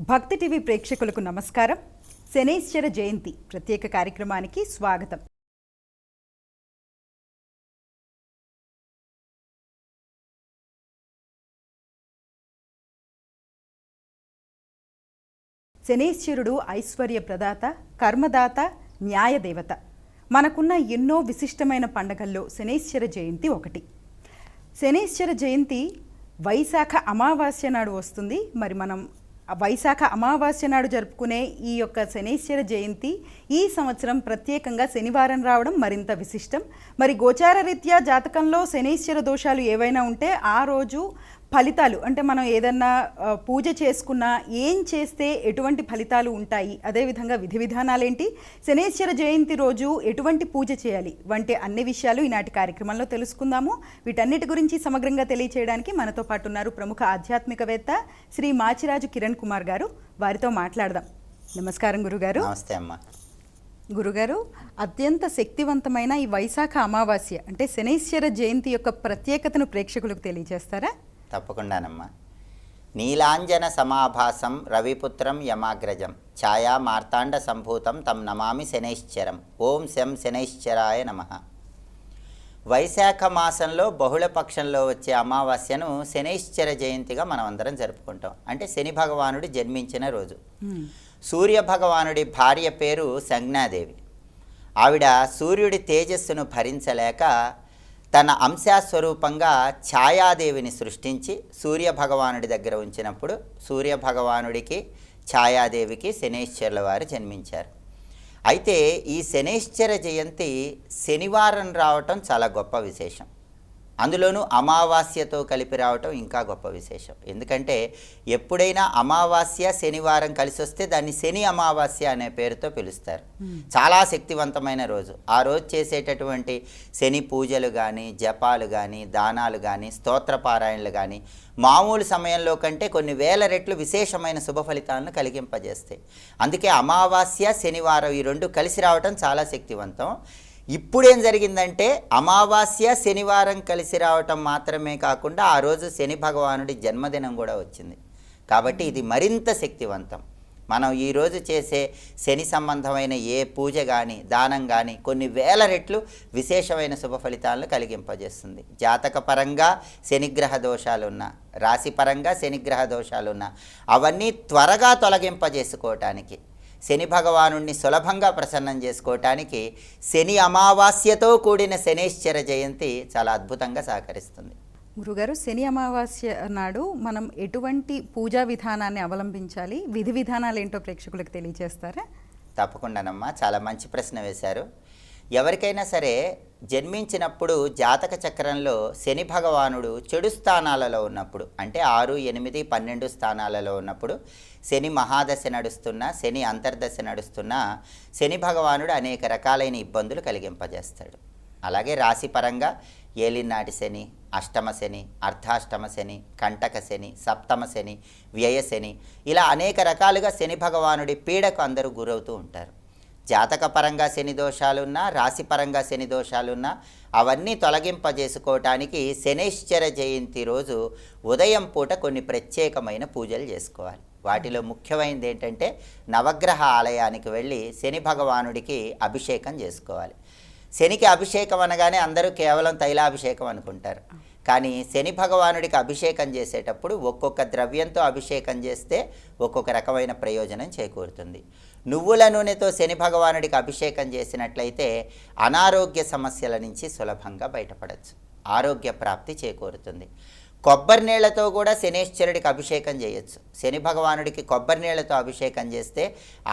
భక్తి టీవీ ప్రేక్షకులకు నమస్కారం. శనైశ్చర జయంతి ప్రత్యేక కార్యక్రమానికి స్వాగతం. శనైశ్చరుడు ఐశ్వర్య ప్రదాత, కర్మదాత, న్యాయదేవత. మనకున్న ఎన్నో విశిష్టమైన పండగల్లో శనైశ్చర జయంతి ఒకటి. శనైశ్చర జయంతి వైశాఖ అమావాస్య నాడు వస్తుంది. మరి మనం వైశాఖ అమావాస్య నాడు జరుపుకునే ఈ యొక్క శనైశ్చర జయంతి ఈ సంవత్సరం ప్రత్యేకంగా శనివారం రావడం మరింత విశిష్టం. మరి గోచార రీత్యా జాతకంలో శనైశ్చర దోషాలు ఏవైనా ఉంటే ఆ రోజు ఫలితాలు అంటే మనం ఏదన్నా పూజ చేసుకున్నా ఏం చేస్తే ఎటువంటి ఫలితాలు ఉంటాయి, అదేవిధంగా విధి విధానాలేంటి, శనైశ్చర జయంతి రోజు ఎటువంటి పూజ చేయాలి వంటి అన్ని విషయాలు ఈనాటి కార్యక్రమంలో తెలుసుకుందాము. వీటన్నిటి గురించి సమగ్రంగా తెలియచేయడానికి మనతో పాటు ఉన్నారు ప్రముఖ ఆధ్యాత్మికవేత్త శ్రీ మాచిరాజు కిరణ్ కుమార్ గారు. వారితో మాట్లాడదాం. నమస్కారం గురుగారు. నమస్తే అమ్మ. గురుగారు, అత్యంత శక్తివంతమైన ఈ వైశాఖ అమావాస్య అంటే శనైశ్చర జయంతి యొక్క ప్రత్యేకతను ప్రేక్షకులకు తెలియజేస్తారా? తప్పకుండానమ్మా. నీలాంజన సమాభాసం రవిపుత్రం యమాగ్రజం ఛాయా మార్తాండ సంభూతం తం నమామి శనైశ్చరం. ఓం శం శనైశ్చరాయ నమః. వైశాఖ మాసంలో బహుళ పక్షంలో వచ్చే అమావాస్యను శనైశ్చర జయంతిగా మనం అందరం జరుపుకుంటాం. అంటే శని భగవానుడు జన్మించిన రోజు. సూర్య భగవానుడి భార్య పేరు సంజ్ఞాదేవి. ఆవిడ సూర్యుడి తేజస్సును భరించలేక తన అంశాస్వరూపంగా ఛాయాదేవిని సృష్టించి సూర్యభగవానుడి దగ్గర ఉంచినప్పుడు సూర్యభగవానుడికి ఛాయాదేవికి శనైశ్చరుల వారు జన్మించారు. అయితే ఈ శనైశ్చర జయంతి శనివారం రావటం చాలా గొప్ప విశేషం. అందులోనూ అమావాస్యతో కలిపి రావటం ఇంకా గొప్ప విశేషం. ఎందుకంటే ఎప్పుడైనా అమావాస్య శనివారం కలిసి వస్తే దాన్ని శని అమావాస్య అనే పేరుతో పిలుస్తారు. చాలా శక్తివంతమైన రోజు. ఆ రోజు చేసేటటువంటి శని పూజలు కానీ, జపాలు కానీ, దానాలు కానీ, స్తోత్రపారాయణలు కానీ మామూలు సమయంలో కంటే కొన్ని వేల రెట్లు విశేషమైన శుభ ఫలితాలను కలిగింపజేస్తాయి. అందుకే అమావాస్య శనివారం ఈ రెండు కలిసి రావటం చాలా శక్తివంతం. ఇప్పుడేం జరిగిందంటే అమావాస్య శనివారం కలిసి రావటం మాత్రమే కాకుండా ఆ రోజు శని భగవానుడి జన్మదినం కూడా వచ్చింది. కాబట్టి ఇది మరింత శక్తివంతం. మనం ఈరోజు చేసే శని సంబంధమైన ఏ పూజ కానీ, దానం కానీ కొన్ని వేల రెట్లు విశేషమైన శుభ ఫలితాలను కలిగింపజేస్తుంది. జాతకపరంగా శనిగ్రహ దోషాలున్నా, రాశిపరంగా శనిగ్రహ దోషాలున్నా అవన్నీ త్వరగా తొలగింపజేసుకోవటానికి, శని భగవానుడిని సులభంగా ప్రసన్నం చేసుకోవటానికి శని అమావాస్యతో కూడిన శనైశ్చర జయంతి చాలా అద్భుతంగా సహకరిస్తుంది. గురుగారు, శని అమావాస్య నాడు మనం ఎటువంటి పూజా విధానాన్ని అవలంబించాలి, విధి విధానాలు ఏంటో ప్రేక్షకులకు తెలియజేస్తారా? తప్పకుండానమ్మా, చాలా మంచి ప్రశ్న వేశారు. ఎవరికైనా సరే జన్మించినప్పుడు జాతక చక్రంలో శని భగవానుడు చెడు స్థానాలలో ఉన్నప్పుడు, అంటే 6, 8, 12 స్థానాలలో ఉన్నప్పుడు, శని మహాదశ నడుస్తున్నా, శని అంతర్దశ నడుస్తున్నా శని భగవానుడు అనేక రకాలైన ఇబ్బందులు కలిగింపజేస్తాడు. అలాగే రాశిపరంగా ఏలినాటి శని, అష్టమ శని, అర్ధాష్టమ శని, కంటక శని, సప్తమ శని, వ్యయ శని, ఇలా అనేక రకాలుగా శని భగవానుడి పీడకు అందరూ గురవుతూ ఉంటారు. జాతకపరంగా శని దోషాలున్నా, రాశిపరంగా శని దోషాలున్నా అవన్నీ తొలగింపజేసుకోవటానికి శనైశ్చర జయంతి రోజు ఉదయం పూట కొన్ని ప్రత్యేకమైన పూజలు చేసుకోవాలి. వాటిలో ముఖ్యమైనది ఏంటంటే నవగ్రహ ఆలయానికి వెళ్ళి శని భగవానుడికి అభిషేకం చేసుకోవాలి. శనికి అభిషేకం అనగానే అందరూ కేవలం తైలాభిషేకం అనుకుంటారు. కానీ శని భగవానుడికి అభిషేకం చేసేటప్పుడు ఒక్కొక్క ద్రవ్యంతో అభిషేకం చేస్తే ఒక్కొక్క రకమైన ప్రయోజనం చేకూరుతుంది. నువ్వుల నూనెతో శని భగవానుడికి అభిషేకం చేసినట్లయితే అనారోగ్య సమస్యల నుంచి సులభంగా బయటపడవచ్చు, ఆరోగ్య ప్రాప్తి చేకూరుతుంది. కొబ్బరి నీళ్లతో కూడా శనైశ్చరుడికి అభిషేకం చేయొచ్చు. శని భగవానుడికి కొబ్బరి నీళ్లతో అభిషేకం చేస్తే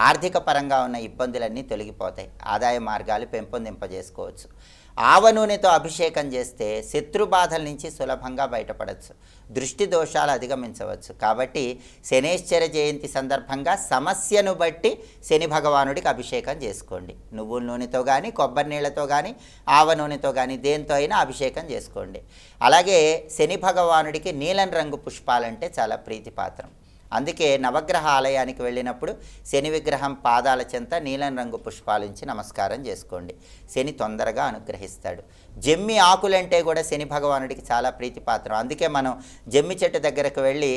ఆర్థిక పరంగా ఉన్న ఇబ్బందులన్నీ తొలగిపోతాయి, ఆదాయ మార్గాలు పెంపొందింపజేసుకోవచ్చు. ఆవ నూనెతో అభిషేకం చేస్తే శత్రు బాధల నుంచి సులభంగా బయటపడవచ్చు, దృష్టి దోషాలు అధిగమించవచ్చు. కాబట్టి శనైశ్చర జయంతి సందర్భంగా సమస్యను బట్టి శని భగవానుడికి అభిషేకం చేసుకోండి. నువ్వుల నూనెతో కానీ, కొబ్బరి నీళ్లతో కానీ, ఆవ నూనెతో కానీ దేంతో అయినా అభిషేకం చేసుకోండి. అలాగే శని భగవానుడికి నీలం రంగు పుష్పాలంటే చాలా ప్రీతిపాత్రం. అందుకే నవగ్రహ ఆలయానికి వెళ్ళినప్పుడు శని విగ్రహం పాదాల చెంత నీలం రంగు పుష్పాలుంచి నమస్కారం చేసుకోండి. శని తొందరగా అనుగ్రహిస్తాడు. జమ్మి ఆకులంటే కూడా శని భగవానుడికి చాలా ప్రీతిపాత్రం. అందుకే మనం జమ్మి చెట్టు దగ్గరకు వెళ్ళి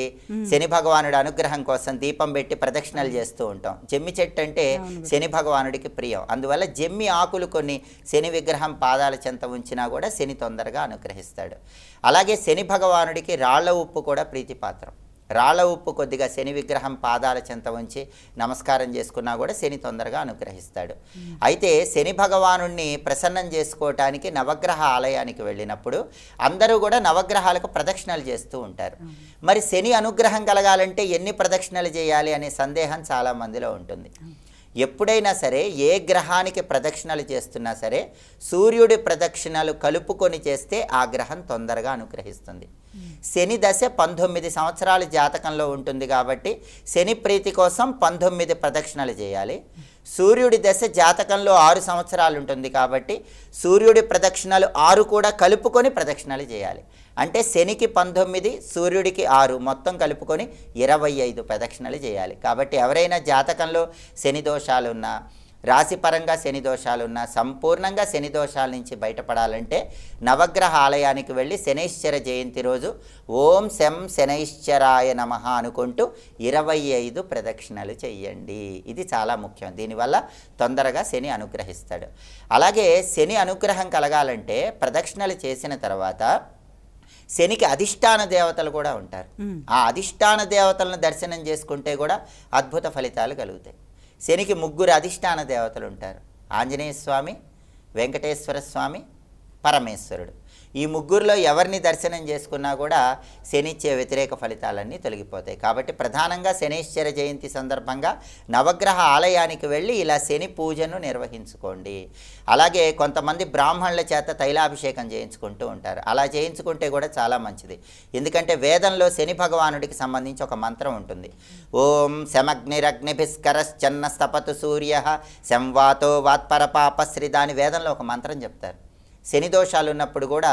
శని భగవానుడి అనుగ్రహం కోసం దీపం పెట్టి ప్రదక్షిణలు చేస్తూ ఉంటాం. జమ్మి చెట్టు అంటే శని భగవానుడికి ప్రియం. అందువల్ల జమ్మి ఆకులు కొన్ని శని విగ్రహం పాదాల చెంత ఉంచినా కూడా శని తొందరగా అనుగ్రహిస్తాడు. అలాగే శని భగవానుడికి రాళ్ల ఉప్పు కూడా ప్రీతిపాత్రం. రాళ్ల ఉప్పు కొద్దిగా శని విగ్రహం పాదాల చెంత ఉంచి నమస్కారం చేసుకున్నా కూడా శని తొందరగా అనుగ్రహిస్తాడు. అయితే శని భగవానుణ్ణి ప్రసన్నం చేసుకోవటానికి నవగ్రహ ఆలయానికి వెళ్ళినప్పుడు అందరూ కూడా నవగ్రహాలకు ప్రదక్షిణలు చేస్తూ ఉంటారు. మరి శని అనుగ్రహం కలగాలంటే ఎన్ని ప్రదక్షిణలు చేయాలి అనే సందేహం చాలామందిలో ఉంటుంది. ఎప్పుడైనా సరే ఏ గ్రహానికి ప్రదక్షిణలు చేస్తున్నా సరే సూర్యుడి ప్రదక్షిణలు కలుపుకొని చేస్తే ఆ గ్రహం తొందరగా అనుగ్రహిస్తుంది. శని దశ 19 సంవత్సరాల జాతకంలో ఉంటుంది కాబట్టి శని ప్రీతి కోసం 19 ప్రదక్షిణలు చేయాలి. సూర్యుడి దశ జాతకంలో 6 సంవత్సరాలు ఉంటుంది కాబట్టి సూర్యుడి ప్రదక్షిణలు 6 కూడా కలుపుకొని ప్రదక్షిణలు చేయాలి. అంటే శనికి 19, సూర్యుడికి 6, మొత్తం కలుపుకొని 25 ప్రదక్షిణలు చేయాలి. కాబట్టి ఎవరైనా జాతకంలో శని దోషాలున్నా, రాశిపరంగా శని దోషాలున్నా, సంపూర్ణంగా శని దోషాల నుంచి బయటపడాలంటే నవగ్రహ ఆలయానికి వెళ్ళి శనైశ్చర జయంతి రోజు ఓం శం శనైశ్చరాయ నమః అనుకుంటూ 25 ప్రదక్షిణలు చెయ్యండి. ఇది చాలా ముఖ్యం. దీనివల్ల తొందరగా శని అనుగ్రహిస్తాడు. అలాగే శని అనుగ్రహం కలగాలంటే ప్రదక్షిణలు చేసిన తర్వాత శనికి అధిష్టాన దేవతలు కూడా ఉంటారు. ఆ అధిష్టాన దేవతలను దర్శనం చేసుకుంటే కూడా అద్భుత ఫలితాలు కలుగుతాయి. శనికి 3 అధిష్టాన దేవతలు ఉంటారు. ఆంజనేయ స్వామి, వెంకటేశ్వర స్వామి, పరమేశ్వరుడు. ఈ 3లో ఎవరిని దర్శనం చేసుకున్నా కూడా శనిచ్చే వ్యతిరేక ఫలితాలన్నీ తొలగిపోతాయి. కాబట్టి ప్రధానంగా శనైశ్చర జయంతి సందర్భంగా నవగ్రహ ఆలయానికి వెళ్ళి ఇలా శని పూజను నిర్వహించుకోండి. అలాగే కొంతమంది బ్రాహ్మణుల చేత తైలాభిషేకం చేయించుకుంటూ ఉంటారు. అలా చేయించుకుంటే కూడా చాలా మంచిది. ఎందుకంటే వేదంలో శని భగవానుడికి సంబంధించి ఒక మంత్రం ఉంటుంది. ఓం శమగ్నిరగ్నిభిస్కరశ్చన్న స్తపతు సూర్య శంవాతో వాత్పరపాపశ్రీ దాని వేదంలో ఒక మంత్రం చెప్తారు. శని దోషాలు ఉన్నప్పుడు కూడా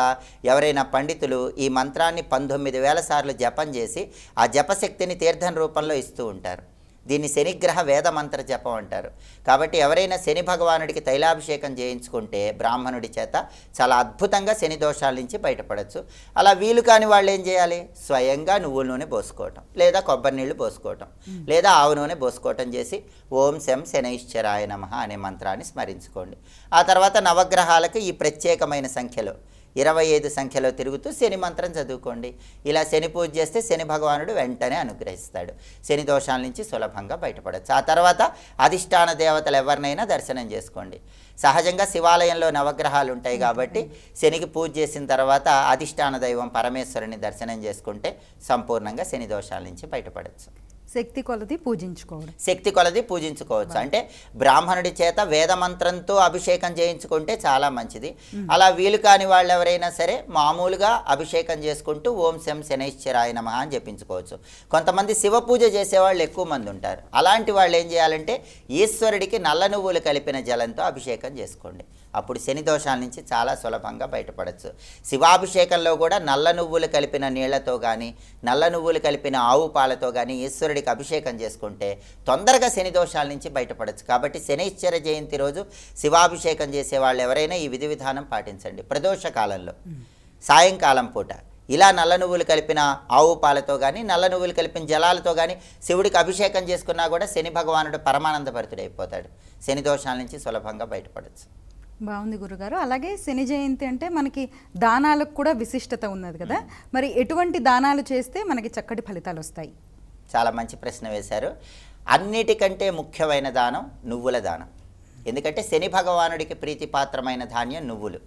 ఎవరైనా పండితులు ఈ మంత్రాన్ని 19,000 సార్లు జపం చేసి ఆ జపశక్తిని తీర్థం రూపంలో ఇస్తూ ఉంటారు. దీన్ని శనిగ్రహ వేద మంత్ర జపం అంటారు. కాబట్టి ఎవరైనా శని భగవానుడికి తైలాభిషేకం చేయించుకుంటే బ్రాహ్మణుడి చేత చాలా అద్భుతంగా శని దోషాల నుంచి బయటపడవచ్చు. అలా వీలు కాని వాళ్ళు ఏం చేయాలి? స్వయంగా నువ్వుల నూనె పోసుకోవటం, లేదా కొబ్బరి నీళ్లు పోసుకోవటం, లేదా ఆవు నూనె పోసుకోవటం చేసి ఓం శం శనైశ్చరాయ నమః అనే మంత్రాన్ని స్మరించుకోండి. ఆ తర్వాత నవగ్రహాలకు ఈ ప్రత్యేకమైన సంఖ్యలో 25 సంఖ్యలో తిరుగుతూ శని మంత్రం చదువుకోండి. ఇలా శని పూజ చేస్తే శని భగవానుడు వెంటనే అనుగ్రహిస్తాడు. శని దోషాల నుంచి సులభంగా బయటపడవచ్చు. ఆ తర్వాత అధిష్టాన దేవతలు ఎవరినైనా దర్శనం చేసుకోండి. సహజంగా శివాలయంలో నవగ్రహాలు ఉంటాయి కాబట్టి శనికి పూజ చేసిన తర్వాత అధిష్టాన దైవం పరమేశ్వరుని దర్శనం చేసుకుంటే సంపూర్ణంగా శని దోషాల నుంచి బయటపడవచ్చు. శక్తి కొలది పూజించుకోవడం, శక్తి కొలది పూజించుకోవచ్చు. అంటే బ్రాహ్మణుడి చేత వేదమంత్రంతో అభిషేకం చేయించుకుంటే చాలా మంచిది. అలా వీలు కాని వాళ్ళు ఎవరైనా సరే మామూలుగా అభిషేకం చేసుకుంటూ ఓం శం శనైశ్చరాయ నమః అని జపించుకోవచ్చు. కొంతమంది శివ పూజ చేసేవాళ్ళు ఎక్కువ మంది ఉంటారు. అలాంటి వాళ్ళు ఏం చేయాలంటే ఈశ్వరుడికి నల్ల నువ్వులు కలిపిన జలంతో అభిషేకం చేసుకోండి. అప్పుడు శని దోషాల నుంచి చాలా సులభంగా బయటపడవచ్చు. శివాభిషేకంలో కూడా నల్ల నువ్వులు కలిపిన నీళ్లతో కానీ, నల్ల నువ్వులు కలిపిన ఆవు పాలతో కానీ ఈశ్వరుడికి అభిషేకం చేసుకుంటే తొందరగా శని దోషాల నుంచి బయటపడవచ్చు. కాబట్టి శనైశ్చర జయంతి రోజు శివాభిషేకం చేసే వాళ్ళు ఎవరైనా ఈ విధి విధానం పాటించండి. ప్రదోష కాలంలో సాయంకాలం పూట ఇలా నల్ల నువ్వులు కలిపిన ఆవు పాలతో కానీ, నల్ల నువ్వులు కలిపిన జలాలతో కానీ శివుడికి అభిషేకం చేసుకున్నా కూడా శని భగవానుడు పరమానందభరితుడైపోతాడు. శని దోషాల నుంచి సులభంగా బయటపడవచ్చు. బాగుంది గురుగారు. అలాగే శని జయంతి అంటే మనకి దానాలకు కూడా విశిష్టత ఉన్నది కదా, మరి ఎటువంటి దానాలు చేస్తే మనకి చక్కటి ఫలితాలు వస్తాయి? చాలా మంచి ప్రశ్న వేశారు. అన్నిటికంటే ముఖ్యమైన దానం నువ్వుల దానం. ఎందుకంటే శని భగవానుడికి ప్రీతిపాత్రమైన ధాన్యం నువ్వులు.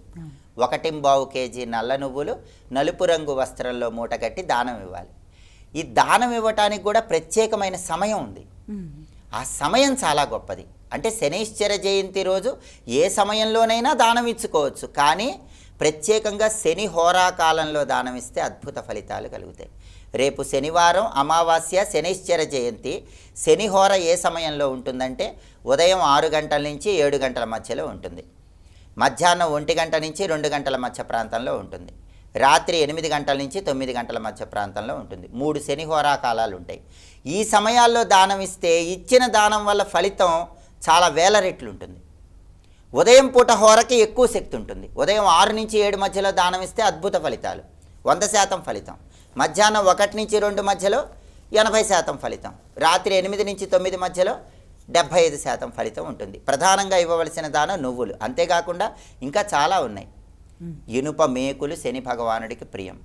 1.25 కేజీ నల్ల నువ్వులు నలుపు రంగు వస్త్రంలో మూటగట్టి దానం ఇవ్వాలి. ఈ దానం ఇవ్వటానికి కూడా ప్రత్యేకమైన సమయం ఉంది. ఆ సమయం చాలా గొప్పది. అంటే శనైశ్చర జయంతి రోజు ఏ సమయంలోనైనా దానం ఇచ్చుకోవచ్చు, కానీ ప్రత్యేకంగా శని హోరాకాలంలో దానం ఇస్తే అద్భుత ఫలితాలు కలుగుతాయి. రేపు శనివారం అమావాస్య శనైశ్చర జయంతి. శని హోర ఏ సమయంలో ఉంటుందంటే ఉదయం 6 గంటల నుంచి 7 గంటల మధ్యలో ఉంటుంది. మధ్యాహ్నం 1 గంట నుంచి 2 గంటల మధ్య ప్రాంతంలో ఉంటుంది. రాత్రి 8 గంటల నుంచి 9 గంటల మధ్య ప్రాంతంలో ఉంటుంది. 3 శని హోరాకాలాలు ఉంటాయి. ఈ సమయాల్లో దానం ఇస్తే ఇచ్చిన దానం వల్ల ఫలితం చాలా వేల రెట్లు ఉంటుంది. ఉదయం పూట హోరకి ఎక్కువ శక్తి ఉంటుంది. ఉదయం 6 నుంచి 7 మధ్యలో దానం ఇస్తే అద్భుత ఫలితాలు, 100% ఫలితం. మధ్యాహ్నం 1 నుంచి 2 మధ్యలో 80% ఫలితం. రాత్రి 8 నుంచి 9 మధ్యలో 75% ఫలితం ఉంటుంది. ప్రధానంగా ఇవ్వవలసిన దానం నువ్వులు. అంతేకాకుండా ఇంకా చాలా ఉన్నాయి. ఇనుప మేకులు శని భగవానుడికి ప్రియం.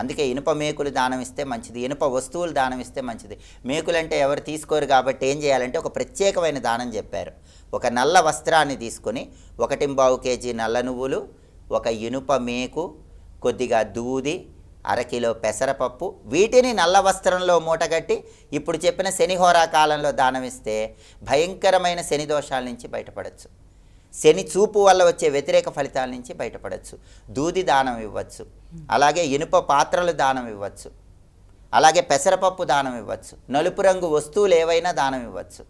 అందుకే ఇనుప మేకులు దానం ఇస్తే మంచిది, ఇనుప వస్తువులు దానం ఇస్తే మంచిది. మేకులంటే ఎవరు తీసుకోరు కాబట్టి ఏం చేయాలంటే ఒక ప్రత్యేకమైన దానం చెప్పారు. ఒక నల్ల వస్త్రాన్ని తీసుకొని 1.25 కేజీ నల్ల నువ్వులు, ఒక ఇనుప మేకు, కొద్దిగా దూది, 1/2 కిలో పెసరపప్పు, వీటిని నల్ల వస్త్రంలో మూటగట్టి ఇప్పుడు చెప్పిన శనిహోరా కాలంలో దానం ఇస్తే భయంకరమైన శని దోషాల నుంచి బయటపడవచ్చు. శని చూపు వల్ల వచ్చే వ్యతిరేక ఫలితాల నుంచి బయటపడవచ్చు. దూది దానం ఇవ్వచ్చు, అలాగే ఇనుప పాత్రలు దానం ఇవ్వచ్చు, అలాగే పెసరపప్పు దానం ఇవ్వచ్చు, నలుపు రంగు వస్తువులు ఏవైనా దానం ఇవ్వచ్చు,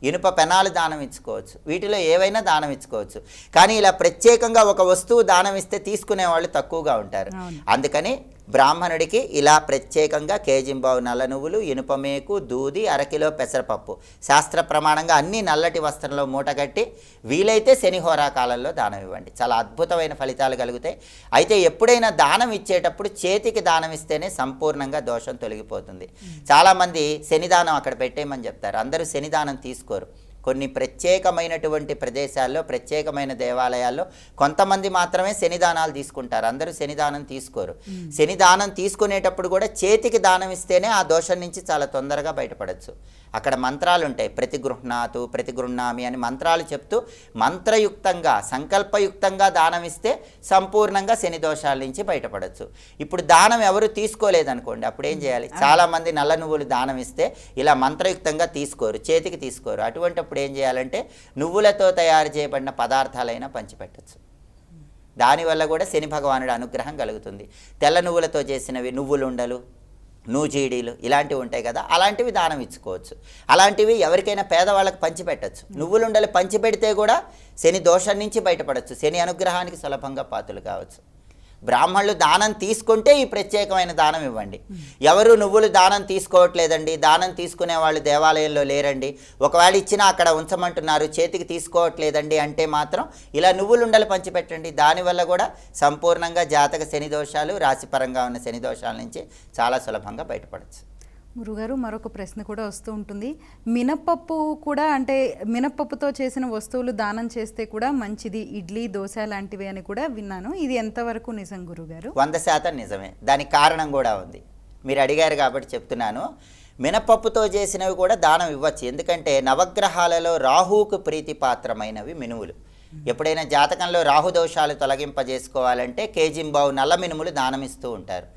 ఇనుప పెనాలు దానం ఇచ్చుకోవచ్చు, వీటిలో ఏవైనా దానం ఇచ్చుకోవచ్చు. కానీ ఇలా ప్రత్యేకంగా ఒక వస్తువు దానం ఇస్తే తీసుకునే వాళ్ళు తక్కువగా ఉంటారు. అందుకని బ్రాహ్మణుడికి ఇలా ప్రత్యేకంగా కేజింబావు నల్ల నువ్వులు, ఇనుప మేకు, దూది, 1/2 కిలో పెసరపప్పు శాస్త్ర ప్రమాణంగా అన్ని నల్లటి వస్త్రంలో మూటగట్టి వీలైతే శనిహోరా కాలంలో దానం ఇవ్వండి. చాలా అద్భుతమైన ఫలితాలు కలుగుతాయి. అయితే ఎప్పుడైనా దానం ఇచ్చేటప్పుడు చేతికి దానం ఇస్తేనే సంపూర్ణంగా దోషం తొలగిపోతుంది. చాలామంది శనిదానం అక్కడ పెట్టేయమని చెప్తారు. అందరూ శనిదానం తీసుకోరు. కొన్ని ప్రత్యేకమైనటువంటి ప్రదేశాల్లో, ప్రత్యేకమైన దేవాలయాల్లో కొంతమంది మాత్రమే శనిదానాలు తీసుకుంటారు. అందరూ శనిదానం తీసుకోరు. శనిదానం తీసుకునేటప్పుడు కూడా చేతికి దానం ఇస్తేనే ఆ దోషం నుంచి చాలా తొందరగా బయటపడవచ్చు. అక్కడ మంత్రాలు ఉంటాయి. ప్రతిగృహ్ణాతు, ప్రతిగృహ్ణామి అని మంత్రాలు చెప్తూ మంత్రయుక్తంగా, సంకల్పయుక్తంగా దానం ఇస్తే సంపూర్ణంగా శని దోషాల నుంచి బయటపడవచ్చు. ఇప్పుడు దానం ఎవరు తీసుకోలేదనుకోండి, అప్పుడు ఏం చేయాలి? చాలామంది నల్ల నువ్వులు దానం ఇస్తే ఇలా మంత్రయుక్తంగా తీసుకోరు, చేతికి తీసుకోరు. అటువంటిప్పుడు ఏం చేయాలంటే నువ్వులతో తయారు చేయబడిన పదార్థాలైనా పంచిపెట్టచ్చు. దానివల్ల కూడా శని భగవానుడి అనుగ్రహం కలుగుతుంది. తెల్ల నువ్వులతో చేసినవి, నువ్వులుండలు, నూజీడీలు ఇలాంటివి ఉంటాయి కదా, అలాంటివి దానం ఇచ్చుకోవచ్చు. అలాంటివి ఎవరికైనా పేదవాళ్ళకి పంచిపెట్టచ్చు. నువ్వులుండలు పంచిపెడితే కూడా శని దోషం నుంచి బయటపడవచ్చు, శని అనుగ్రహానికి సులభంగా పాత్రలు కావచ్చు. బ్రాహ్మణులు దానం తీసుకుంటే ఈ ప్రత్యేకమైన దానం ఇవ్వండి. ఎవరు నువ్వులు దానం తీసుకోవట్లేదండి, దానం తీసుకునే వాళ్ళు దేవాలయంలో లేరండి, ఒకవేళ ఇచ్చినా అక్కడ ఉంచమంటున్నారు, చేతికి తీసుకోవట్లేదండి అంటే మాత్రం ఇలా నువ్వులుండలు పంచిపెట్టండి. దానివల్ల కూడా సంపూర్ణంగా జాతక శని దోషాలు, రాశిపరంగా ఉన్న శని దోషాల నుంచి చాలా సులభంగా బయటపడవచ్చు. గురుగారు, మరొక ప్రశ్న కూడా వస్తూ ఉంటుంది. మినపప్పు కూడా, అంటే మినపప్పుతో చేసిన వస్తువులు దానం చేస్తే కూడా మంచిది, ఇడ్లీ, దోశ లాంటివి అని కూడా విన్నాను. ఇది ఎంతవరకు నిజం గురుగారు? 100% నిజమే. దానికి కారణం కూడా ఉంది. మీరు అడిగారు కాబట్టి చెప్తున్నాను. మినపప్పుతో చేసినవి కూడా దానం ఇవ్వచ్చు. ఎందుకంటే నవగ్రహాలలో రాహువుకు ప్రీతిపాత్రమైనవి మినుములు. ఎప్పుడైనా జాతకంలో రాహు దోషాలు తొలగింపజేసుకోవాలంటే కేజింబావు నల్ల మినుములు దానం ఇస్తూ ఉంటారు.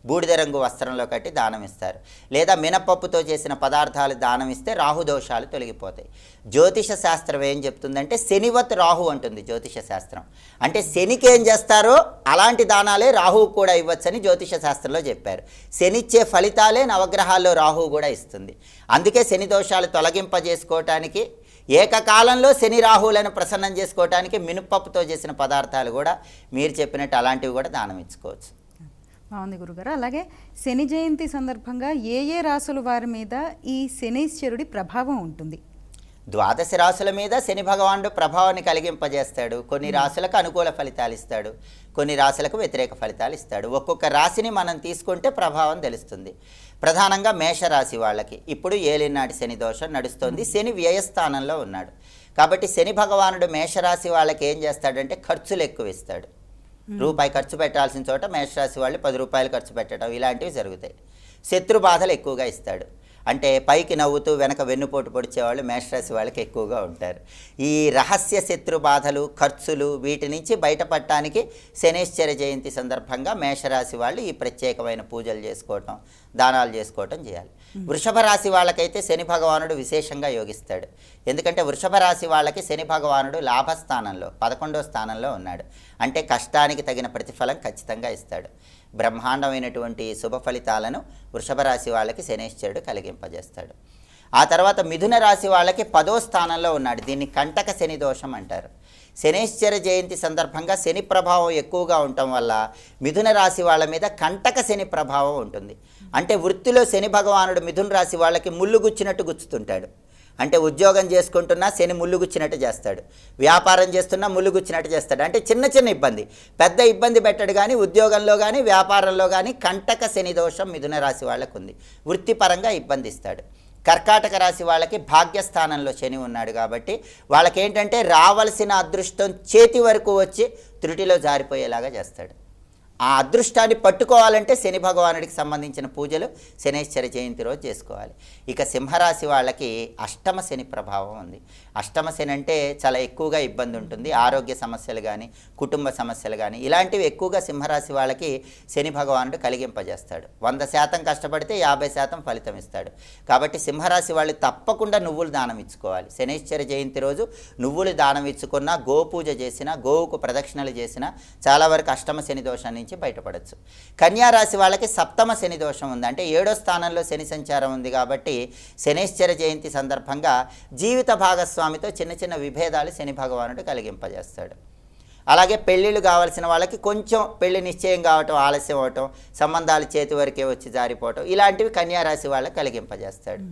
బూడిద రంగు వస్త్రంలో కట్టి దానం ఇస్తారు. లేదా మినపప్పుతో చేసిన పదార్థాలు దానం ఇస్తే రాహుదోషాలు తొలగిపోతాయి. జ్యోతిష శాస్త్రం ఏం చెప్తుందంటే శనివత్ రాహు అంటుంది జ్యోతిష శాస్త్రం. అంటే శనికి ఏం చేస్తారో అలాంటి దానాలే రాహువు కూడా ఇవ్వచ్చని జ్యోతిష శాస్త్రంలో చెప్పారు. శనిచ్చే ఫలితాలే నవగ్రహాల్లో రాహువు కూడా ఇస్తుంది. అందుకే శని దోషాలు తొలగింపజేసుకోవటానికి, ఏకకాలంలో శని రాహువులను ప్రసన్నం చేసుకోవటానికి మినపప్పుతో చేసిన పదార్థాలు కూడా మీరు చెప్పినట్టు అలాంటివి కూడా దానం ఇచ్చుకోవచ్చు. బాగుంది గురుగారు. అలాగే శని జయంతి సందర్భంగా ఏ ఏ రాసుల వారి మీద ఈ శనీశ్వరుడి ప్రభావం ఉంటుంది? 12 రాసుల మీద శని భగవానుడు ప్రభావాన్ని కలిగింపజేస్తాడు. కొన్ని రాసులకు అనుకూల ఫలితాలు ఇస్తాడు, కొన్ని రాసులకు వ్యతిరేక ఫలితాలు ఇస్తాడు. ఒక్కొక్క రాశిని మనం తీసుకుంటే ప్రభావం తెలుస్తుంది. ప్రధానంగా మేషరాశి వాళ్ళకి ఇప్పుడు ఏలినాటి శని దోషం నడుస్తుంది. శని వ్యయస్థానంలో ఉన్నాడు కాబట్టి శని భగవానుడు మేషరాశి వాళ్ళకి ఏం చేస్తాడంటే ఖర్చులు ఎక్కువ ఇస్తాడు. రూపాయి ఖర్చు పెట్టాల్సిన చోట మేషరాశి వాళ్ళు 10 రూపాయలు ఖర్చు పెట్టడం ఇలాంటివి జరుగుతాయి. శత్రు బాధలు ఎక్కువగా ఇస్తాడు. అంటే పైకి నవ్వుతూ వెనక వెన్నుపోటు పొడిచేవాళ్ళు మేషరాశి వాళ్ళకి ఎక్కువగా ఉంటారు. ఈ రహస్య శత్రు బాధలు, ఖర్చులు, వీటి నుంచి బయటపడటానికి శనైశ్చర జయంతి సందర్భంగా మేషరాశి వాళ్ళు ఈ ప్రత్యేకమైన పూజలు చేసుకోవటం, దానాలు చేసుకోవటం చేయాలి. వృషభ రాశి వాళ్ళకైతే శని భగవానుడు విశేషంగా యోగిస్తాడు. ఎందుకంటే వృషభ రాశి వాళ్ళకి శని భగవానుడు లాభస్థానంలో 11వ స్థానంలో ఉన్నాడు. అంటే కష్టానికి తగిన ప్రతిఫలం ఖచ్చితంగా ఇస్తాడు. బ్రహ్మాండమైనటువంటి శుభ ఫలితాలను వృషభ రాశి వాళ్ళకి శనైశ్చరుడు కలిగింపజేస్తాడు. ఆ తర్వాత మిథున రాశి వాళ్ళకి 10వ స్థానంలో ఉన్నాడు. దీన్ని కంటక శని దోషం అంటారు. శనైశ్చర జయంతి సందర్భంగా శని ప్రభావం ఎక్కువగా ఉండటం వల్ల మిథున రాశి వాళ్ళ మీద కంటక శని ప్రభావం ఉంటుంది. అంటే వృత్తిలో శని భగవానుడు మిథున రాశి వాళ్ళకి ముళ్ళు గుచ్చినట్టు గుచ్చుతుంటాడు. అంటే ఉద్యోగం చేసుకుంటున్నా శని ముళ్ళు గుచ్చినట్టు చేస్తాడు, వ్యాపారం చేస్తున్నా ముళ్ళు గుచ్చినట్టు చేస్తాడు. అంటే చిన్న చిన్న ఇబ్బంది, పెద్ద ఇబ్బంది పెట్టడు. కానీ ఉద్యోగంలో కానీ వ్యాపారంలో కానీ కంటక శని దోషం మిథున రాశి వాళ్ళకు ఉంది. వృత్తిపరంగా ఇబ్బంది ఇస్తాడు. కర్కాటక రాశి వాళ్ళకి భాగ్యస్థానంలో శని ఉన్నాడు కాబట్టి వాళ్ళకేంటంటే రావాల్సిన అదృష్టం చేతి వరకు వచ్చి త్రుటిలో జారిపోయేలాగా చేస్తాడు. ఆ అదృష్టాన్ని పట్టుకోవాలంటే శని భగవానుడికి సంబంధించిన పూజలు శనైశ్చర జయంతి రోజు చేసుకోవాలి. ఇక సింహరాశి వాళ్ళకి అష్టమ శని ప్రభావం ఉంది. అష్టమ శని అంటే చాలా ఎక్కువగా ఇబ్బంది ఉంటుంది. ఆరోగ్య సమస్యలు కానీ కుటుంబ సమస్యలు కానీ ఇలాంటివి ఎక్కువగా సింహరాశి వాళ్ళకి శని భగవానుడు కలిగింపజేస్తాడు. 100% కష్టపడితే 50% ఫలితం ఇస్తాడు. కాబట్టి సింహరాశి వాళ్ళు తప్పకుండా నువ్వులు దానం ఇచ్చుకోవాలి. శనైశ్చర జయంతి రోజు నువ్వులు దానం ఇచ్చుకున్నా, గోపూజ చేసినా, గోవుకు ప్రదక్షిణలు చేసినా చాలా వరకు అష్టమ శని దోషాన్ని నుంచి బయటపడచ్చు. కన్యారాశి వాళ్ళకి సప్తమ శని దోషం ఉంది. అంటే 7వ స్థానంలో శని సంచారం ఉంది కాబట్టి శనైశ్చర జయంతి సందర్భంగా జీవిత భాగస్వామితో చిన్న చిన్న విభేదాలు శని భగవానుడు కలిగింపజేస్తాడు. అలాగే పెళ్ళిళ్ళు కావాల్సిన వాళ్ళకి కొంచెం పెళ్లి నిశ్చయం కావటం ఆలస్యం అవటం, సంబంధాలు చేతి వరకే వచ్చి జారిపోవటం ఇలాంటివి కన్యారాశి వాళ్ళకి కలిగింపజేస్తాడు.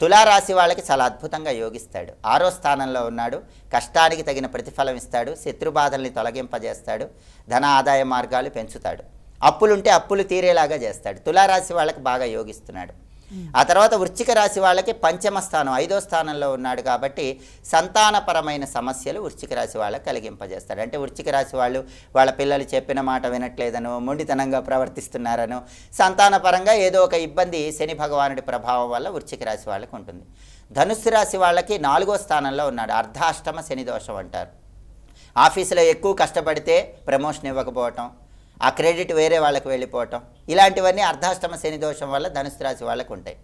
తులారాశి వాళ్ళకి చాలా అద్భుతంగా యోగిస్తాడు. 6వ స్థానంలో ఉన్నాడు. కష్టానికి తగిన ప్రతిఫలం ఇస్తాడు. శత్రుబాధల్ని తొలగింపజేస్తాడు. ధన ఆదాయ మార్గాలు పెంచుతాడు. అప్పులుంటే అప్పులు తీరేలాగా చేస్తాడు. తులారాశి వాళ్ళకి బాగా యోగిస్తున్నాడు. ఆ తర్వాత వృశ్చిక రాశి వాళ్ళకి పంచమ స్థానం 5వ స్థానంలో ఉన్నాడు కాబట్టి సంతానపరమైన సమస్యలు వృశ్చిక రాశి వాళ్ళకి కలిగింపజేస్తాడు. అంటే వృశ్చిక రాశి వాళ్ళు వాళ్ళ పిల్లలు చెప్పిన మాట వినట్లేదనో, మొండితనంగా ప్రవర్తిస్తున్నారనో, సంతానపరంగా ఏదో ఒక ఇబ్బంది శని భగవానుడి ప్రభావం వల్ల వృశ్చిక రాశి వాళ్ళకి ఉంటుంది. ధనుస్సు రాశి వాళ్ళకి 4వ స్థానంలో ఉన్నాడు. అర్ధాష్టమ శని దోషం అంటారు. ఆఫీసులో ఎక్కువ కష్టపడితే ప్రమోషన్ ఇవ్వకపోవటం, ఆ క్రెడిట్ వేరే వాళ్ళకి వెళ్ళిపోవటం ఇలాంటివన్నీ అర్ధాష్టమ శని దోషం వల్ల ధనుసు రాశి వాళ్ళకు ఉంటాయి.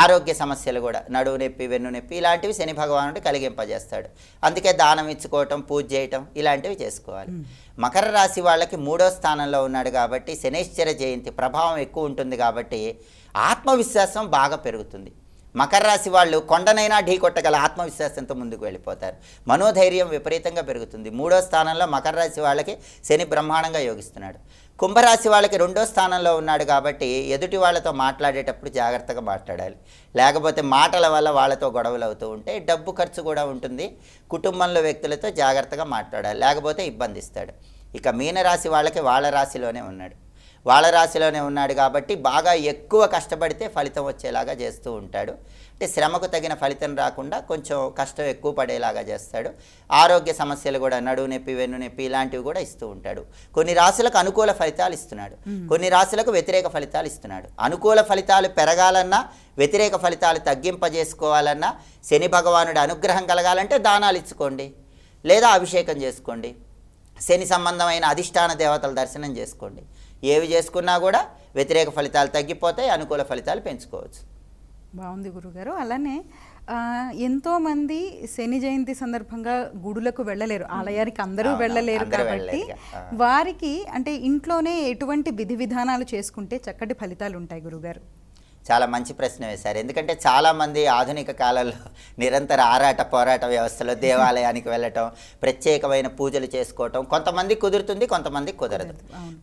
ఆరోగ్య సమస్యలు కూడా నడువు నొప్పి, వెన్ను నొప్పి ఇలాంటివి శని భగవానుడు కలిగింపజేస్తాడు. అందుకే దానం ఇచ్చుకోవటం, పూజ చేయటం ఇలాంటివి చేసుకోవాలి. మకర రాశి వాళ్ళకి 3వ స్థానంలో ఉన్నాడు కాబట్టి శనైశ్చర జయంతి ప్రభావం ఎక్కువ ఉంటుంది కాబట్టి ఆత్మవిశ్వాసం బాగా పెరుగుతుంది. మకర రాశి వాళ్ళు కొండనైనా ఢీ కొట్టగల ఆత్మవిశ్వాసంతో ముందుకు వెళ్ళిపోతారు. మనోధైర్యం విపరీతంగా పెరుగుతుంది. 3వ స్థానంలో మకర రాశి వాళ్ళకి శని బ్రహ్మాండంగా యోగిస్తున్నాడు. కుంభరాశి వాళ్ళకి 2వ స్థానంలో ఉన్నాడు కాబట్టి ఎదుటి వాళ్ళతో మాట్లాడేటప్పుడు జాగ్రత్తగా మాట్లాడాలి. లేకపోతే మాటల వల్ల వాళ్ళతో గొడవలు అవుతూ ఉంటే డబ్బు ఖర్చు కూడా ఉంటుంది. కుటుంబంలో వ్యక్తులతో జాగ్రత్తగా మాట్లాడాలి, లేకపోతే ఇబ్బంది ఇస్తాడు. ఇక మీనరాశి వాళ్ళకి వాళ్ళ రాశిలోనే ఉన్నాడు. వాళ్ళ రాశిలోనే ఉన్నాడు కాబట్టి బాగా ఎక్కువ కష్టపడితే ఫలితం వచ్చేలాగా చేస్తూ ఉంటాడు. అంటే శ్రమకు తగిన ఫలితం రాకుండా కొంచెం కష్టం ఎక్కువ పడేలాగా చేస్తాడు. ఆరోగ్య సమస్యలు కూడా నడువు నొప్పి, వెన్ను నొప్పి ఇలాంటివి కూడా ఇస్తూ ఉంటాడు. కొన్ని రాశులకు అనుకూల ఫలితాలు ఇస్తున్నాడు, కొన్ని రాశులకు వ్యతిరేక ఫలితాలు ఇస్తున్నాడు. అనుకూల ఫలితాలు పెరగాలన్నా, వ్యతిరేక ఫలితాలు తగ్గింపజేసుకోవాలన్నా, శని భగవానుడి అనుగ్రహం కలగాలంటే దానాలు ఇచ్చుకోండి, లేదా అభిషేకం చేసుకోండి. శని సంబంధమైన అధిష్టాన దేవతల దర్శనం చేసుకోండి. ఏవి చేసుకున్నా కూడా వ్యతిరేక ఫలితాలు తగ్గిపోతాయి, అనుకూల ఫలితాలు పెంచుకోవచ్చు. బాగుంది గురుగారు. అలానే ఎంతోమంది శని జయంతి సందర్భంగా గుడులకు వెళ్ళలేరు, ఆలయానికి అందరూ వెళ్ళలేరు కాబట్టి వారికి అంటే ఇంట్లోనే ఎటువంటి విధి విధానాలు చేసుకుంటే చక్కటి ఫలితాలు ఉంటాయి గురుగారు? చాలా మంచి ప్రశ్న వేశారు. ఎందుకంటే చాలామంది ఆధునిక కాలంలో నిరంతర ఆరాట పోరాట వ్యవస్థలో దేవాలయానికి వెళ్ళటం, ప్రత్యేకమైన పూజలు చేసుకోవటం కొంతమంది కుదురుతుంది, కొంతమంది కుదరదు.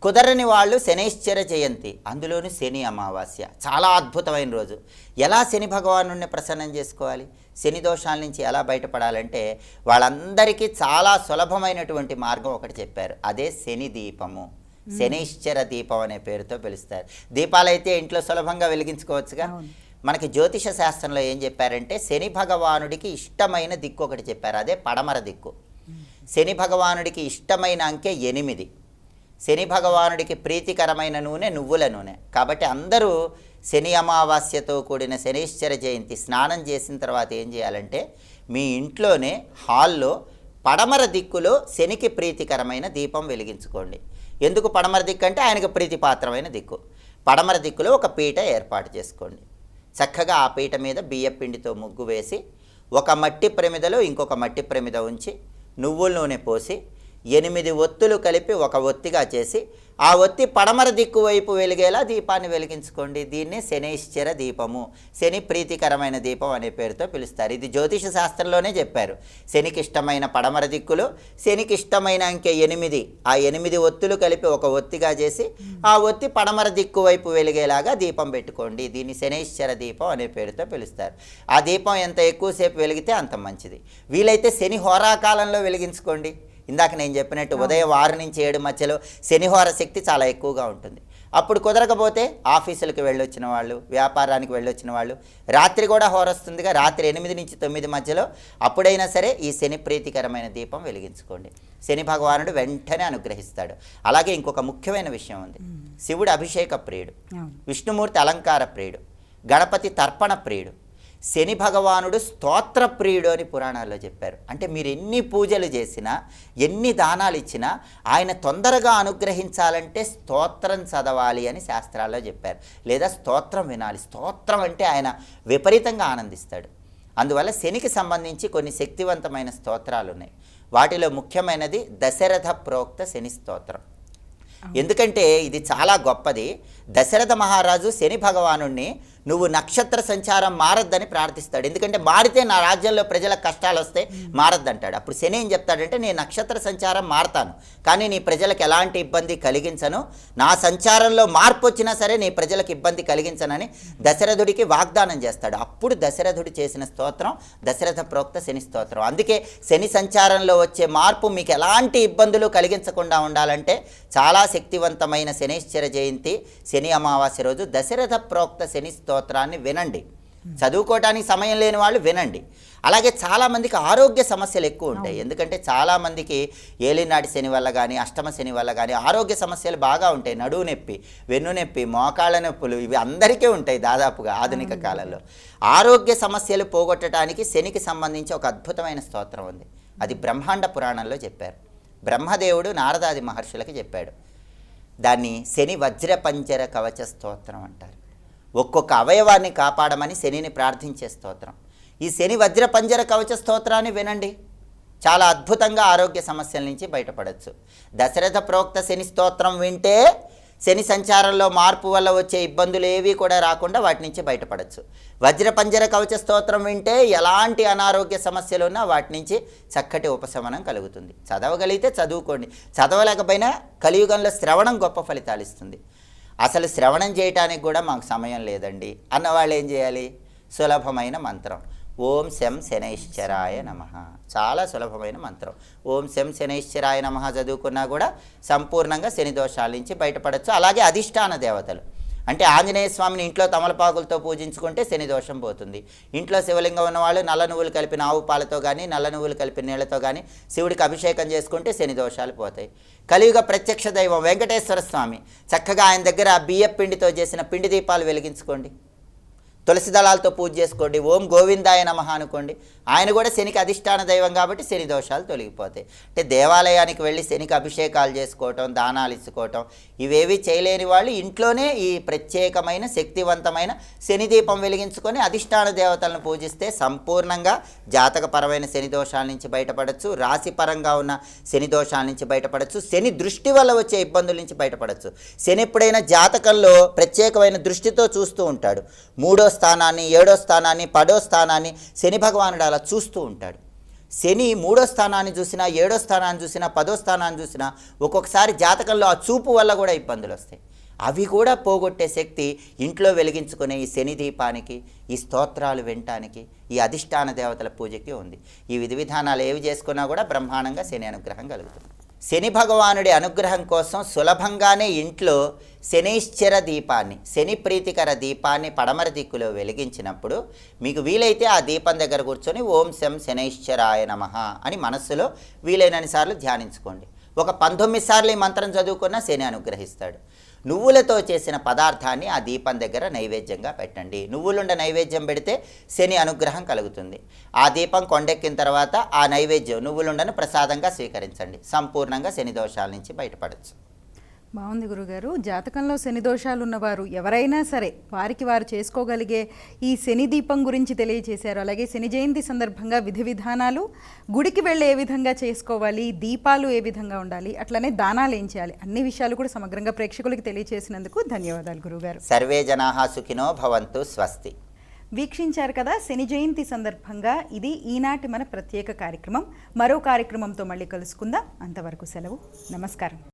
కుదరని వాళ్ళు శనైశ్చర జయంతి, అందులోనూ శని అమావాస్య చాలా అద్భుతమైన రోజు. ఎలా శని భగవానుడిని ప్రసన్నం చేసుకోవాలి, శని దోషాల నుంచి ఎలా బయటపడాలంటే వాళ్ళందరికీ చాలా సులభమైనటువంటి మార్గం ఒకటి చెప్పారు. అదే శని దీపము. శనైశ్చర దీపం అనే పేరుతో పిలుస్తారు. దీపాలైతే ఇంట్లో సులభంగా వెలిగించుకోవచ్చుగా. మనకి జ్యోతిష శాస్త్రంలో ఏం చెప్పారంటే శని భగవానుడికి ఇష్టమైన దిక్కు ఒకటి చెప్పారు, అదే పడమర దిక్కు. శని భగవానుడికి ఇష్టమైన అంకె 8. శని భగవానుడికి ప్రీతికరమైన నూనె నువ్వుల నూనె. కాబట్టి అందరూ శని అమావాస్యతో కూడిన శనైశ్చర జయంతి స్నానం చేసిన తర్వాత ఏం చేయాలంటే మీ ఇంట్లోనే హాల్లో పడమర దిక్కులో శనికి ప్రీతికరమైన దీపం వెలిగించుకోండి. ఎందుకు పడమర దిక్కు అంటే ఆయనకు ప్రీతిపాత్రమైన దిక్కు. పడమర దిక్కులో ఒక పీట ఏర్పాటు చేసుకోండి. చక్కగా ఆ పీట మీద బియ్య పిండితో ముగ్గు వేసి ఒక మట్టి ప్రమిదలో ఇంకొక మట్టి ప్రమిద ఉంచి నువ్వుల నూనె పోసి 8 ఒత్తులు కలిపి ఒక ఒత్తిగా చేసి ఆ ఒత్తి పడమర దిక్కు వైపు వెలిగేలా దీపాన్ని వెలిగించుకోండి. దీన్నే శనైశ్చర దీపము, శని ప్రీతికరమైన దీపం అనే పేరుతో పిలుస్తారు. ఇది జ్యోతిష శాస్త్రంలోనే చెప్పారు. శనికి ఇష్టమైన పడమర దిక్కులు, శనికి ఇష్టమైన అంకె 8, ఆ 8 ఒత్తులు కలిపి ఒక ఒత్తిగా చేసి ఆ ఒత్తి పడమర దిక్కు వైపు వెలిగేలాగా దీపం పెట్టుకోండి. దీన్ని శనైశ్చర దీపం అనే పేరుతో పిలుస్తారు. ఆ దీపం ఎంత ఎక్కువసేపు వెలిగితే అంత మంచిది. వీలైతే శని హోరాకాలంలో వెలిగించుకోండి. ఇందాక నేను చెప్పినట్టు ఉదయం 6 నుంచి 7 మధ్యలో శనిహోర శక్తి చాలా ఎక్కువగా ఉంటుంది. అప్పుడు కుదరకపోతే ఆఫీసులకు వెళ్ళొచ్చిన వాళ్ళు, వ్యాపారానికి వెళ్ళొచ్చిన వాళ్ళు, రాత్రి కూడా హోరొస్తుందిగా, రాత్రి 8 నుంచి 9 మధ్యలో అప్పుడైనా సరే ఈ శని ప్రీతికరమైన దీపం వెలిగించుకోండి. శని భగవానుడు వెంటనే అనుగ్రహిస్తాడు. అలాగే ఇంకొక ముఖ్యమైన విషయం ఉంది. శివుడు అభిషేక ప్రియుడు, విష్ణుమూర్తి అలంకార ప్రియుడు, గణపతి తర్పణ ప్రియుడు, శని భగవానుడు స్తోత్ర ప్రియుడు అని పురాణాల్లో చెప్పారు. అంటే మీరు ఎన్ని పూజలు చేసినా, ఎన్ని దానాలు ఇచ్చినా ఆయన తొందరగా అనుగ్రహించాలంటే స్తోత్రం చదవాలి అని శాస్త్రాల్లో చెప్పారు. లేదా స్తోత్రం వినాలి. స్తోత్రం అంటే ఆయన విపరీతంగా ఆనందిస్తాడు. అందువల్ల శనికి సంబంధించి కొన్ని శక్తివంతమైన స్తోత్రాలు ఉన్నాయి. వాటిలో ముఖ్యమైనది దశరథ ప్రోక్త శని స్తోత్రం. ఎందుకంటే ఇది చాలా గొప్పది. దశరథ మహారాజు శని భగవానుణ్ణి నువ్వు నక్షత్ర సంచారం మారద్దని ప్రార్థిస్తాడు. ఎందుకంటే మారితే నా రాజ్యంలో ప్రజలకు కష్టాలు వస్తే మారద్దంటాడు. అప్పుడు శని ఏం చెప్తాడంటే, నేను నక్షత్ర సంచారం మారతాను, కానీ నీ ప్రజలకు ఎలాంటి ఇబ్బంది కలిగించను, నా సంచారంలో మార్పు వచ్చినా సరే నీ ప్రజలకు ఇబ్బంది కలిగించనని దశరథుడికి వాగ్దానం చేస్తాడు. అప్పుడు దశరథుడు చేసిన స్తోత్రం దశరథ ప్రోక్త శని స్తోత్రం. అందుకే శని సంచారంలో వచ్చే మార్పు మీకు ఎలాంటి ఇబ్బందులు కలిగించకుండా ఉండాలంటే చాలా శక్తివంతమైన శనైశ్చర జయంతి శని అమావాస్య రోజు దశరథ ప్రోక్త శని స్తోత్రాన్ని వినండి. చదువుకోవడానికి సమయం లేని వాళ్ళు వినండి. అలాగే చాలామందికి ఆరోగ్య సమస్యలు ఎక్కువ ఉంటాయి. ఎందుకంటే చాలామందికి ఏలినాటి శని వల్ల కానీ, అష్టమ శని వల్ల కానీ ఆరోగ్య సమస్యలు బాగా ఉంటాయి. నడువు నొప్పి, వెన్ను నొప్పి, మోకాళ్ళ నొప్పులు, ఇవి అందరికీ ఉంటాయి దాదాపుగా ఆధునిక కాలంలో. ఆరోగ్య సమస్యలు పోగొట్టడానికి శనికి సంబంధించి ఒక అద్భుతమైన స్తోత్రం ఉంది. అది బ్రహ్మాండ పురాణంలో చెప్పారు. బ్రహ్మదేవుడు నారదాది మహర్షులకి చెప్పాడు. దాన్ని శని వజ్రపంజర కవచ స్తోత్రం అంటారు. ఒక్కొక్క అవయవాన్ని కాపాడమని శనిని ప్రార్థించే స్తోత్రం. ఈ శని వజ్రపంజర కవచ స్తోత్రాన్ని వినండి. చాలా అద్భుతంగా ఆరోగ్య సమస్యల నుంచి బయటపడవచ్చు. దశరథ ప్రోక్త శని స్తోత్రం వింటే శని సంచారంలో మార్పు వల్ల వచ్చే ఇబ్బందులు ఏవి కూడా రాకుండా వాటి నుంచి బయటపడవచ్చు. వజ్రపంజర కవచ స్తోత్రం వింటే ఎలాంటి అనారోగ్య సమస్యలు ఉన్నా వాటి నుంచి చక్కటి ఉపశమనం కలుగుతుంది. చదవగలిగితే చదువుకోండి, చదవలేకపోయినా కలియుగంలో శ్రవణం గొప్ప ఫలితాలు ఇస్తుంది. అసలు శ్రవణం చేయటానికి కూడా మాకు సమయం లేదండి అన్నవాళ్ళు ఏం చేయాలి? సులభమైన మంత్రం ఓం శం శనైశ్చరాయ నమః. చాలా సులభమైన మంత్రం. ఓం శం శనైశ్చరాయ నమః చదువుకున్నా కూడా సంపూర్ణంగా శని దోషాల నుంచి బయటపడవచ్చు. అలాగే అధిష్టాన దేవతలు అంటే ఆంజనేయ స్వామిని ఇంట్లో తమలపాకులతో పూజించుకుంటే శని దోషం పోతుంది. ఇంట్లో శివలింగం ఉన్నవాళ్ళు నల్ల నువ్వులు కలిపిన ఆవు పాలతో కానీ, నల్ల నువ్వులు కలిపిన నీళ్లతో కానీ శివుడికి అభిషేకం చేసుకుంటే శని దోషాలు పోతాయి. కలియుగ ప్రత్యక్ష దైవం వెంకటేశ్వర స్వామి, చక్కగా ఆయన దగ్గర బియ్య పిండితో చేసిన పిండి దీపాలు వెలిగించుకోండి. తులసి దళాలతో పూజ చేసుకోండి. ఓం గోవిందాయ నమః అనుకోండి. ఆయన కూడా శనికి అధిష్టాన దైవం కాబట్టి శని దోషాలు తొలగిపోతాయి. అంటే దేవాలయానికి వెళ్ళి శనికి అభిషేకాలు చేసుకోవటం, దానాలు ఇచ్చుకోవటం ఇవేవి చేయలేని వాళ్ళు ఇంట్లోనే ఈ ప్రత్యేకమైన శక్తివంతమైన శని దీపం వెలిగించుకొని అధిష్టాన దేవతలను పూజిస్తే సంపూర్ణంగా జాతకపరమైన శని దోషాల నుంచి బయటపడవచ్చు. రాశిపరంగా ఉన్న శని దోషాల నుంచి బయటపడవచ్చు. శని దృష్టి వల్ల వచ్చే ఇబ్బందుల నుంచి బయటపడవచ్చు. శని ఎప్పుడైనా జాతకంలో ప్రత్యేకమైన దృష్టితో చూస్తూ ఉంటాడు. 3వ స్థానాన్ని, 7వ స్థానాన్ని, 10వ స్థానాన్ని శని భగవానుడు అలా చూస్తూ ఉంటాడు. శని 3వ స్థానాన్ని చూసినా, 7వ స్థానాన్ని చూసినా, 10వ స్థానాన్ని చూసినా ఒక్కొక్కసారి జాతకంలో ఆ చూపు వల్ల కూడా ఇబ్బందులు వస్తాయి. అవి కూడా పోగొట్టే శక్తి ఇంట్లో వెలిగించుకునే ఈ శని దీపానికి, ఈ స్తోత్రాలు వినటానికి, ఈ అధిష్టాన దేవతల పూజకి ఉంది. ఈ విధి విధానాలు ఏవి చేసుకున్నా కూడా బ్రహ్మాండంగా శని అనుగ్రహం కలుగుతుంది. శని భగవానుడి అనుగ్రహం కోసం సులభంగానే ఇంట్లో శనైశ్చర దీపాన్ని, శని ప్రీతికర దీపాన్ని పడమర దిక్కులో వెలిగించినప్పుడు మీకు వీలైతే ఆ దీపం దగ్గర కూర్చొని ఓం శం శనైశ్చరాయ నమః అని మనస్సులో వీలైనన్ని సార్లు ధ్యానించుకోండి. ఒక 19 సార్లు ఈ మంత్రం చదువుకున్నా శని అనుగ్రహిస్తాడు. నువ్వులతో చేసిన పదార్థాన్ని ఆ దీపం దగ్గర నైవేద్యంగా పెట్టండి. నువ్వులుండ నైవేద్యం పెడితే శని అనుగ్రహం కలుగుతుంది. ఆ దీపం కొండెక్కిన తర్వాత ఆ నైవేద్యం నువ్వులుండను ప్రసాదంగా స్వీకరించండి. సంపూర్ణంగా శని దోషాల నుంచి బయటపడవచ్చు. బాగుంది గురుగారు. జాతకంలో శని దోషాలు ఉన్నవారు ఎవరైనా సరే వారికి వారు చేసుకోగలిగే ఈ శని దీపం గురించి తెలియజేశారు. అలాగే శని జయంతి సందర్భంగా విధి విధానాలు, గుడికి వెళ్ళి ఏ విధంగా చేసుకోవాలి, దీపాలు ఏ విధంగా ఉండాలి, అట్లనే దానాలు ఏం చేయాలి, అన్ని విషయాలు కూడా సమగ్రంగా ప్రేక్షకులకు తెలియజేసినందుకు ధన్యవాదాలు గురుగారు. సర్వే జనాః సుఖినో భవంతు. స్వస్తి. వీక్షించారు కదా, శని జయంతి సందర్భంగా ఇది ఈనాటి మన ప్రత్యేక కార్యక్రమం. మరో కార్యక్రమంతో మళ్ళీ కలుసుకుందాం. అంతవరకు సెలవు. నమస్కారం.